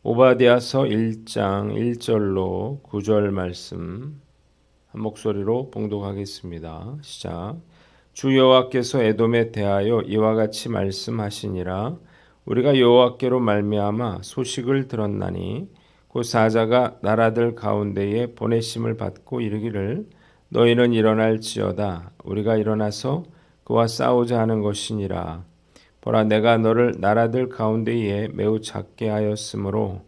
오바댜서 1장 1절로 9절 말씀 한 목소리로 봉독하겠습니다. 시작. 주 여호와께서 에돔에 대하여 이와 같이 말씀하시니라. 우리가 여호와께로 말미암아 소식을 들었나니 곧 사자가 나라들 가운데에 보내심을 받고 이르기를 너희는 일어날지어다. 우리가 일어나서 그와 싸우자 하는 것이니라. 보라, 내가 너를 나라들 가운데에 매우 작게 하였으므로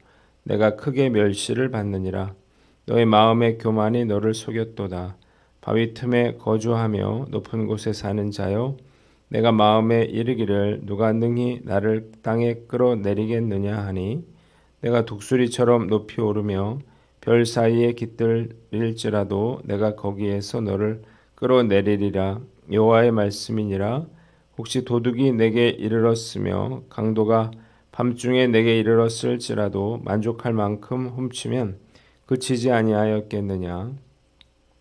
내가 크게 멸시를 받느니라. 너의 마음의 교만이 너를 속였도다. 바위 틈에 거주하며 높은 곳에 사는 자여, 내가 마음에 이르기를 누가 능히 나를 땅에 끌어내리겠느냐 하니, 내가 독수리처럼 높이 오르며 별 사이에 깃들일지라도 내가 거기에서 너를 끌어내리리라. 여호와의 말씀이니라. 혹시 도둑이 내게 이르렀으며 강도가 밤중에 내게 이르렀을지라도 만족할 만큼 훔치면 그치지 아니하였겠느냐.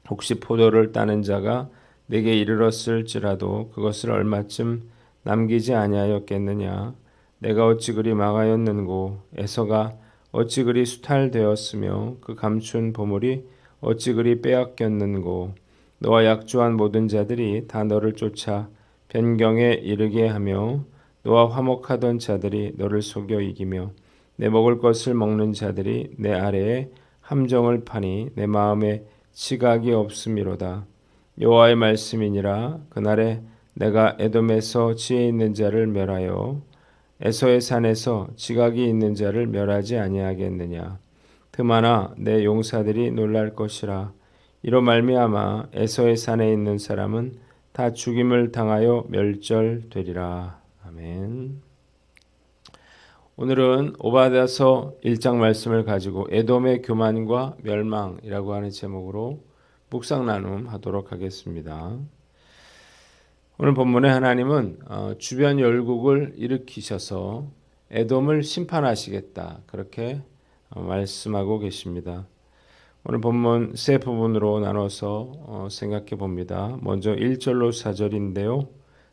혹시 포도를 따는 자가 내게 이르렀을지라도 그것을 얼마쯤 남기지 아니하였겠느냐. 내가 어찌 그리 망하였는고. 에서가 어찌 그리 수탈되었으며 그 감춘 보물이 어찌 그리 빼앗겼는고. 너와 약조한 모든 자들이 다 너를 쫓아 변경에 이르게 하며 너와 화목하던 자들이 너를 속여 이기며 내 먹을 것을 먹는 자들이 내 아래에 함정을 파니 내 마음에 지각이 없음이로다. 여호와의 말씀이니라. 그날에 내가 에돔에서 지혜 있는 자를 멸하여 에서의 산에서 지각이 있는 자를 멸하지 아니하겠느냐. 틈하나 내 용사들이 놀랄 것이라. 이로 말미암아 에서의 산에 있는 사람은 다 죽임을 당하여 멸절되리라. 아멘. 오늘은 오바댜서 1장 말씀을 가지고 에돔의 교만과 멸망이라고 하는 제목으로 묵상 나눔하도록 하겠습니다. 오늘 본문에 하나님은 주변 열국을 일으키셔서 에돔을 심판하시겠다, 그렇게 말씀하고 계십니다. 오늘 본문 세 부분으로 나눠서 생각해 봅니다. 먼저 1절로 4절인데요.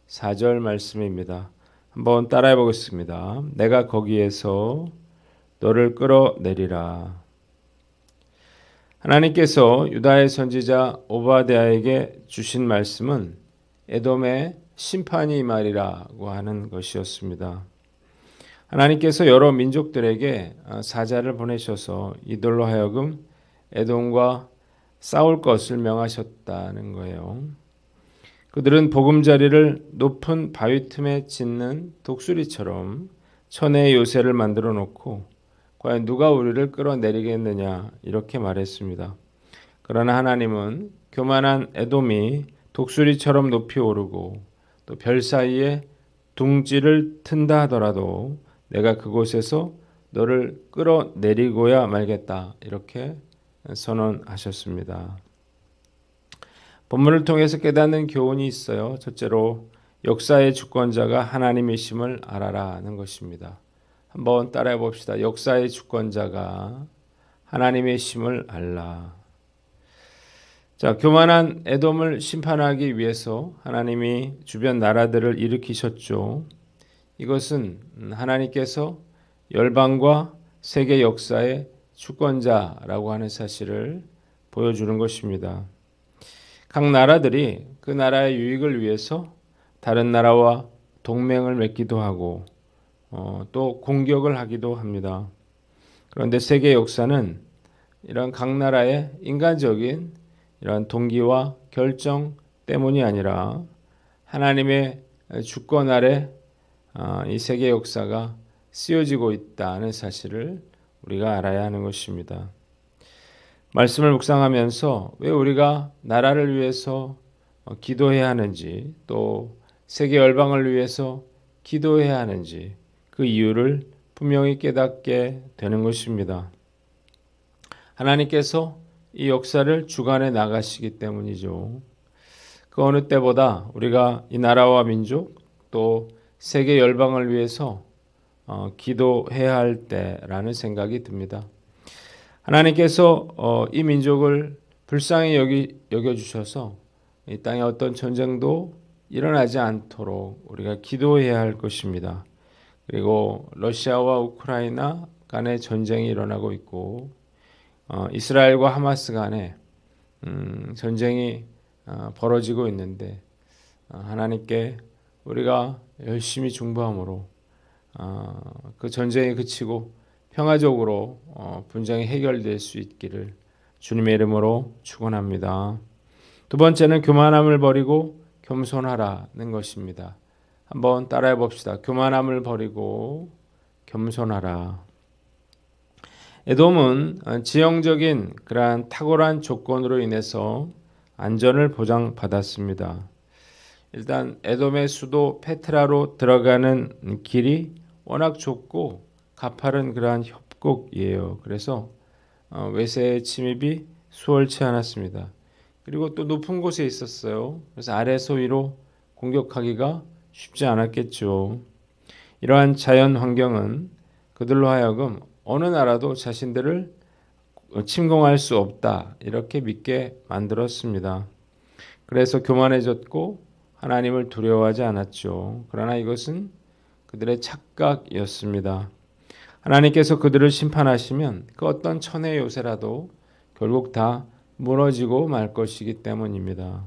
4절 말씀입니다. 한번 따라해 보겠습니다. 내가 거기에서 너를 끌어내리라. 하나님께서 유다의 선지자 오바댜에게 주신 말씀은 에돔의 심판이 임하리라고 하는 것이었습니다. 하나님께서 여러 민족들에게 사자를 보내셔서 이들로 하여금 에돔과 싸울 것을 명하셨다는 거예요. 그들은 보금자리를 높은 바위 틈에 짓는 독수리처럼 천혜의 요새를 만들어 놓고 과연 누가 우리를 끌어내리겠느냐 이렇게 말했습니다. 그러나 하나님은 교만한 에돔이 독수리처럼 높이 오르고 또 별 사이에 둥지를 튼다 하더라도 내가 그곳에서 너를 끌어내리고야 말겠다, 이렇게 선언하셨습니다. 본문을 통해서 깨닫는 교훈이 있어요. 첫째로 역사의 주권자가 하나님이심을 알아라는 것입니다. 한번 따라해 봅시다. 역사의 주권자가 하나님이심을 알라. 자, 교만한 에돔을 심판하기 위해서 하나님이 주변 나라들을 일으키셨죠. 이것은 하나님께서 열방과 세계 역사의 주권자라고 하는 사실을 보여주는 것입니다. 각 나라들이 그 나라의 유익을 위해서 다른 나라와 동맹을 맺기도 하고 또 공격을 하기도 합니다. 그런데 세계 역사는 이런 각 나라의 인간적인 이런 동기와 결정 때문이 아니라 하나님의 주권 아래 이 세계 역사가 쓰여지고 있다는 사실을 우리가 알아야 하는 것입니다. 말씀을 묵상하면서 왜 우리가 나라를 위해서 기도해야 하는지, 또 세계 열방을 위해서 기도해야 하는지 그 이유를 분명히 깨닫게 되는 것입니다. 하나님께서 이 역사를 주관해 나가시기 때문이죠. 그 어느 때보다 우리가 이 나라와 민족 또 세계 열방을 위해서 기도해야 할 때라는 생각이 듭니다. 하나님께서 이 민족을 불쌍히 여겨주셔서 이 땅에 어떤 전쟁도 일어나지 않도록 우리가 기도해야 할 것입니다. 그리고 러시아와 우크라이나 간의 전쟁이 일어나고 있고 이스라엘과 하마스 간에 전쟁이 벌어지고 있는데 하나님께 우리가 열심히 중보함으로 그 전쟁이 그치고 평화적으로 분쟁이 해결될 수 있기를 주님의 이름으로 축원합니다. 두 번째는 교만함을 버리고 겸손하라는 것입니다. 한번 따라해 봅시다. 교만함을 버리고 겸손하라. 에돔은 지형적인 그러한 탁월한 조건으로 인해서 안전을 보장받았습니다. 일단 에돔의 수도 페트라로 들어가는 길이 워낙 좁고 가파른 그러한 협곡이에요. 그래서 외세의 침입이 수월치 않았습니다. 그리고 또 높은 곳에 있었어요. 그래서 아래에서 위로 공격하기가 쉽지 않았겠죠. 이러한 자연 환경은 그들로 하여금 어느 나라도 자신들을 침공할 수 없다 이렇게 믿게 만들었습니다. 그래서 교만해졌고 하나님을 두려워하지 않았죠. 그러나 이것은 그들의 착각이었습니다. 하나님께서 그들을 심판하시면 그 어떤 천의 요새라도 결국 다 무너지고 말 것이기 때문입니다.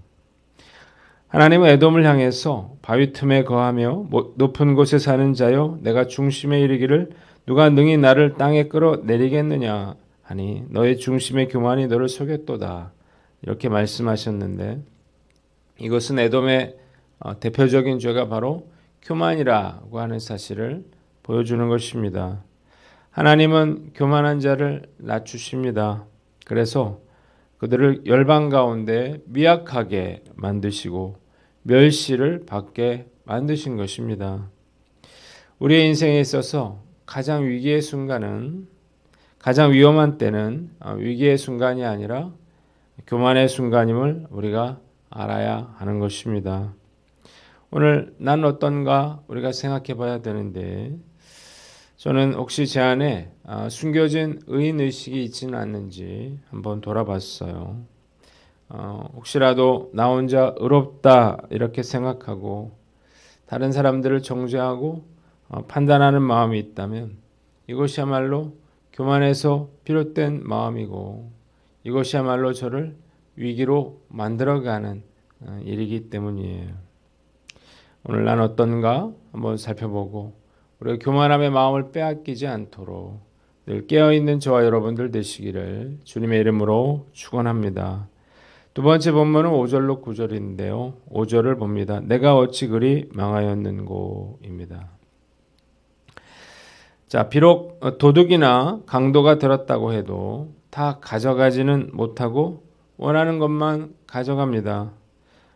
하나님은 에돔을 향해서 바위 틈에 거하며 높은 곳에 사는 자여 내가 중심에 이르기를 누가 능히 나를 땅에 끌어내리겠느냐 하니 너의 중심의 교만이 너를 속였도다 이렇게 말씀하셨는데 이것은 에돔의 대표적인 죄가 바로 교만이라고 하는 사실을 보여주는 것입니다. 하나님은 교만한 자를 낮추십니다. 그래서 그들을 열방 가운데 미약하게 만드시고 멸시를 받게 만드신 것입니다. 우리의 인생에 있어서 가장 위기의 순간은 가장 위험한 때는 위기의 순간이 아니라 교만의 순간임을 우리가 알아야 하는 것입니다. 오늘 난 어떤가 우리가 생각해 봐야 되는데 저는 혹시 제 안에 숨겨진 의인의식이 있지는 않는지 한번 돌아봤어요. 혹시라도 나 혼자 의롭다 이렇게 생각하고 다른 사람들을 정죄하고 판단하는 마음이 있다면 이것이야말로 교만에서 비롯된 마음이고 이것이야말로 저를 위기로 만들어가는 일이기 때문이에요. 오늘 난 어떤가 한번 살펴보고 우리가 교만함의 마음을 빼앗기지 않도록 늘 깨어있는 저와 여러분들 되시기를 주님의 이름으로 축원합니다. 두 번째 본문은 5절로 9절인데요. 5절을 봅니다. 내가 어찌 그리 망하였는고입니다. 자, 비록 도둑이나 강도가 들었다고 해도 다 가져가지는 못하고 원하는 것만 가져갑니다.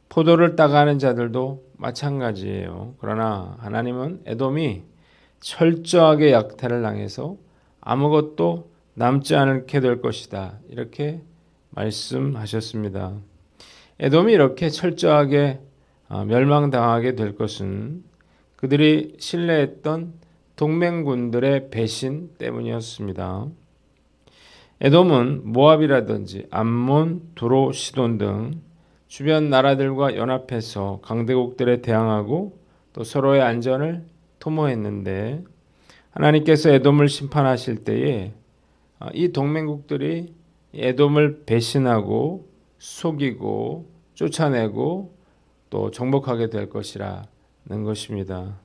포도를 따가는 자들도 마찬가지예요. 그러나 하나님은 에돔이 철저하게 약탈을 당해서 아무것도 남지 않게 될 것이다. 이렇게 말씀하셨습니다. 에돔이 이렇게 철저하게 멸망당하게 될 것은 그들이 신뢰했던 동맹군들의 배신 때문이었습니다. 에돔은 모압이라든지 암몬, 두로, 시돈 등 주변 나라들과 연합해서 강대국들에 대항하고 또 서로의 안전을 도모했는데 하나님께서 에돔을 심판하실 때에 이 동맹국들이 에돔을 배신하고 속이고 쫓아내고 또 정복하게 될 것이라는 것입니다.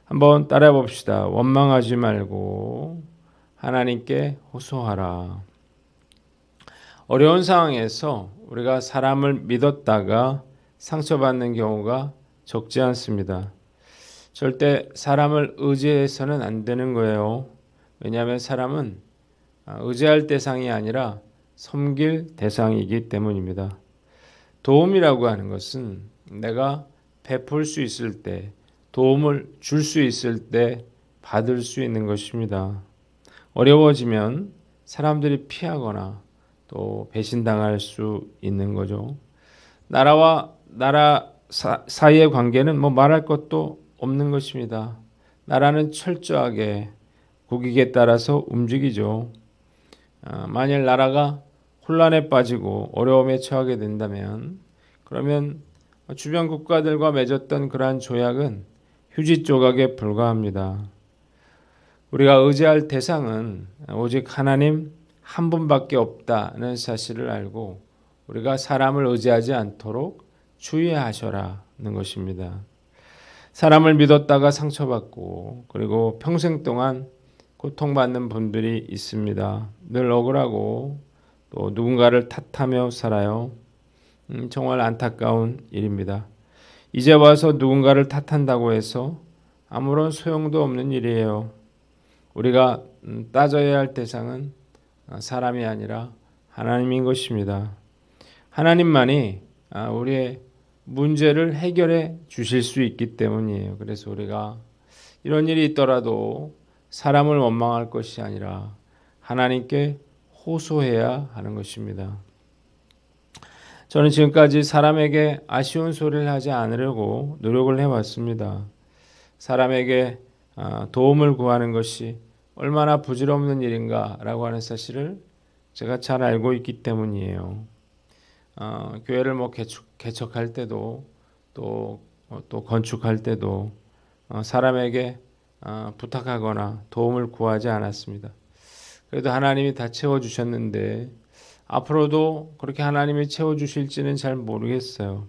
한번 따라해 봅시다. 원망하지 말고 하나님께 호소하라. 어려운 상황에서 우리가 사람을 믿었다가 상처받는 경우가 적지 않습니다. 절대 사람을 의지해서는 안 되는 거예요. 왜냐하면 사람은 의지할 대상이 아니라 섬길 대상이기 때문입니다. 도움이라고 하는 것은 내가 베풀 수 있을 때, 도움을 줄 수 있을 때 받을 수 있는 것입니다. 어려워지면 사람들이 피하거나 또 배신당할 수 있는 거죠. 나라와 나라 사이의 관계는 말할 것도 없는 것입니다. 나라는 철저하게 국익에 따라서 움직이죠. 만일 나라가 혼란에 빠지고 어려움에 처하게 된다면 그러면 주변 국가들과 맺었던 그러한 조약은 휴지 조각에 불과합니다. 우리가 의지할 대상은 오직 하나님 한 분밖에 없다는 사실을 알고 우리가 사람을 의지하지 않도록 주의하셔라는 것입니다. 사람을 믿었다가 상처받고 그리고 평생 동안 고통받는 분들이 있습니다. 늘 억울하고 또 누군가를 탓하며 살아요. 정말 안타까운 일입니다. 이제 와서 누군가를 탓한다고 해서 아무런 소용도 없는 일이에요. 우리가 따져야 할 대상은 사람이 아니라 하나님인 것입니다. 하나님만이 우리의 문제를 해결해 주실 수 있기 때문이에요. 그래서 우리가 이런 일이 있더라도 사람을 원망할 것이 아니라 하나님께 호소해야 하는 것입니다. 저는 지금까지 사람에게 아쉬운 소리를 하지 않으려고 노력을 해왔습니다. 사람에게 도움을 구하는 것이 얼마나 부질없는 일인가라고 하는 사실을 제가 잘 알고 있기 때문이에요. 교회를 개척할 때도 또 건축할 때도 사람에게 부탁하거나 도움을 구하지 않았습니다. 그래도 하나님이 다 채워주셨는데 앞으로도 그렇게 하나님이 채워주실지는 잘 모르겠어요.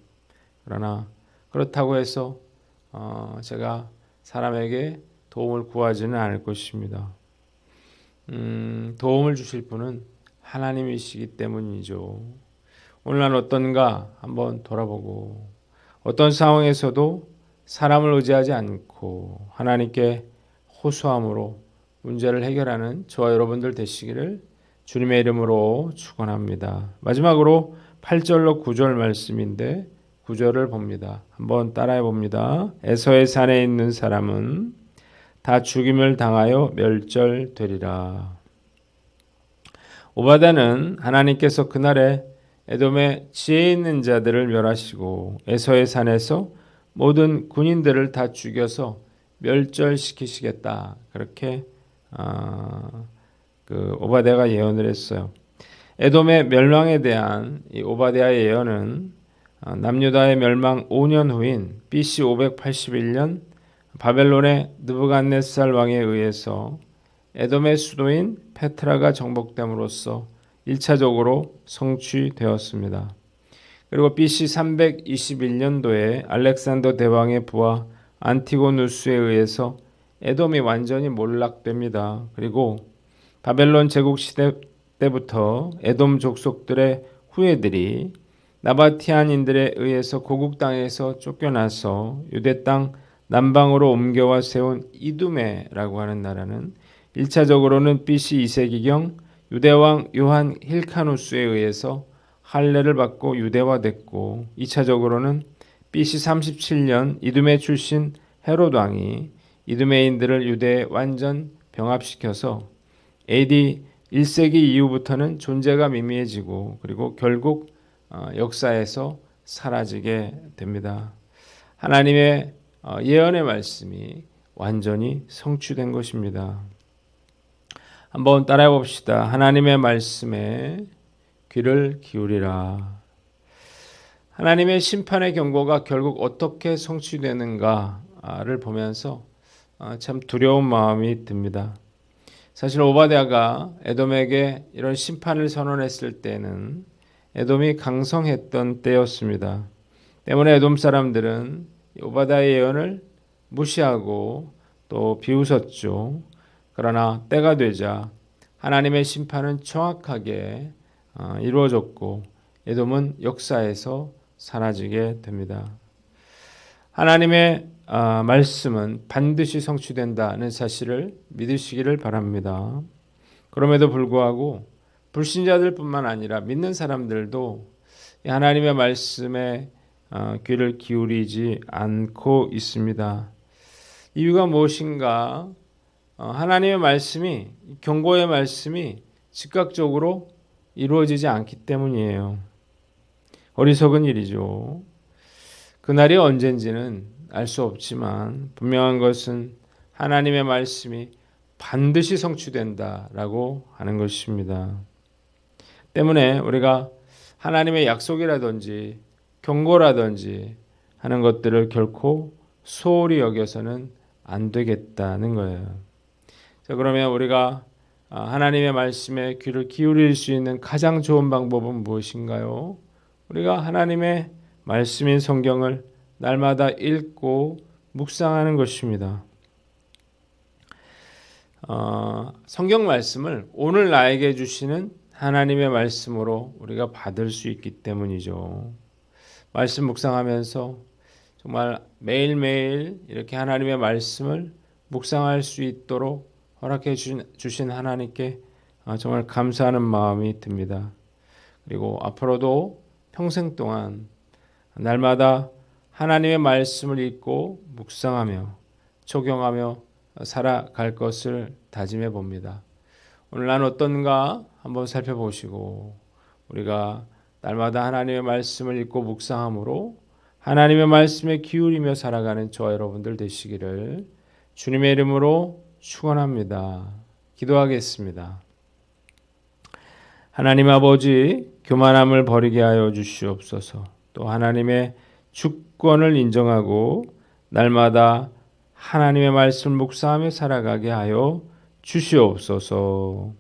그러나 그렇다고 해서 제가 사람에게 도움을 구하지는 않을 것입니다. 도움을 주실 분은 하나님이시기 때문이죠. 오늘 난 어떤가 한번 돌아보고 어떤 상황에서도 사람을 의지하지 않고 하나님께 호소함으로 문제를 해결하는 저와 여러분들 되시기를 주님의 이름으로 축원합니다. 마지막으로 8절로 9절 말씀인데 9절을 봅니다. 한번 따라해 봅니다. 에서의 산에 있는 사람은 다 죽임을 당하여 멸절되리라. 오바댜는 하나님께서 그날에 에돔의 지혜 있는 자들을 멸하시고 에서의 산에서 모든 군인들을 다 죽여서 멸절시키시겠다. 그렇게 오바댜가 예언을 했어요. 에돔의 멸망에 대한 이 오바댜의 예언은 남유다의 멸망 5년 후인 BC 581년 바벨론의 느부갓네살 왕에 의해서 에돔의 수도인 페트라가 정복됨으로써 1차적으로 성취되었습니다. 그리고 BC 321년도에 알렉산더 대왕의 부하 안티고누스에 의해서 에돔이 완전히 몰락됩니다. 그리고 바벨론 제국 시대 때부터 에돔 족속들의 후예들이 나바티안인들에 의해서 고국 땅에서 쫓겨나서 유대 땅 남방으로 옮겨와 세운 이두메라고 하는 나라는 1차적으로는 BC 2세기경 유대왕 요한 힐카누스에 의해서 할례를 받고 유대화됐고 2차적으로는 BC 37년 이두메 출신 헤롯 왕이 이두메인들을 유대에 완전 병합시켜서 AD 1세기 이후부터는 존재가 미미해지고 그리고 결국 역사에서 사라지게 됩니다. 하나님의 예언의 말씀이 완전히 성취된 것입니다. 한번 따라해 봅시다. 하나님의 말씀에 귀를 기울이라. 하나님의 심판의 경고가 결국 어떻게 성취되는가를 보면서 참 두려운 마음이 듭니다. 사실 오바댜가 에돔에게 이런 심판을 선언했을 때는 에돔이 강성했던 때였습니다. 때문에 에돔 사람들은 오바댜의 예언을 무시하고 또 비웃었죠. 그러나 때가 되자 하나님의 심판은 정확하게 이루어졌고 에돔은 역사에서 사라지게 됩니다. 하나님의 말씀은 반드시 성취된다는 사실을 믿으시기를 바랍니다. 그럼에도 불구하고 불신자들뿐만 아니라 믿는 사람들도 하나님의 말씀에 귀를 기울이지 않고 있습니다. 이유가 무엇인가? 하나님의 말씀이 경고의 말씀이 즉각적으로 이루어지지 않기 때문이에요. 어리석은 일이죠. 그날이 언젠지는 알 수 없지만 분명한 것은 하나님의 말씀이 반드시 성취된다라고 하는 것입니다. 때문에 우리가 하나님의 약속이라든지 경고라든지 하는 것들을 결코 소홀히 여겨서는 안 되겠다는 거예요. 자, 그러면 우리가 하나님의 말씀에 귀를 기울일 수 있는 가장 좋은 방법은 무엇인가요? 우리가 하나님의 말씀인 성경을 날마다 읽고 묵상하는 것입니다. 성경 말씀을 오늘 나에게 주시는 하나님의 말씀으로 우리가 받을 수 있기 때문이죠. 말씀 묵상하면서 정말 매일매일 이렇게 하나님의 말씀을 묵상할 수 있도록 허락해 주신 하나님께 정말 감사하는 마음이 듭니다. 그리고 앞으로도 평생 동안 날마다 하나님의 말씀을 읽고 묵상하며 적용하며 살아갈 것을 다짐해 봅니다. 오늘 난 어떤가 한번 살펴보시고 우리가 날마다 하나님의 말씀을 읽고 묵상함으로 하나님의 말씀에 기울이며 살아가는 저와 여러분들 되시기를 주님의 이름으로 축원합니다. 기도하겠습니다. 하나님 아버지, 교만함을 버리게 하여 주시옵소서. 또 하나님의 주권을 인정하고 날마다 하나님의 말씀을 묵상하며 살아가게 하여 주시옵소서.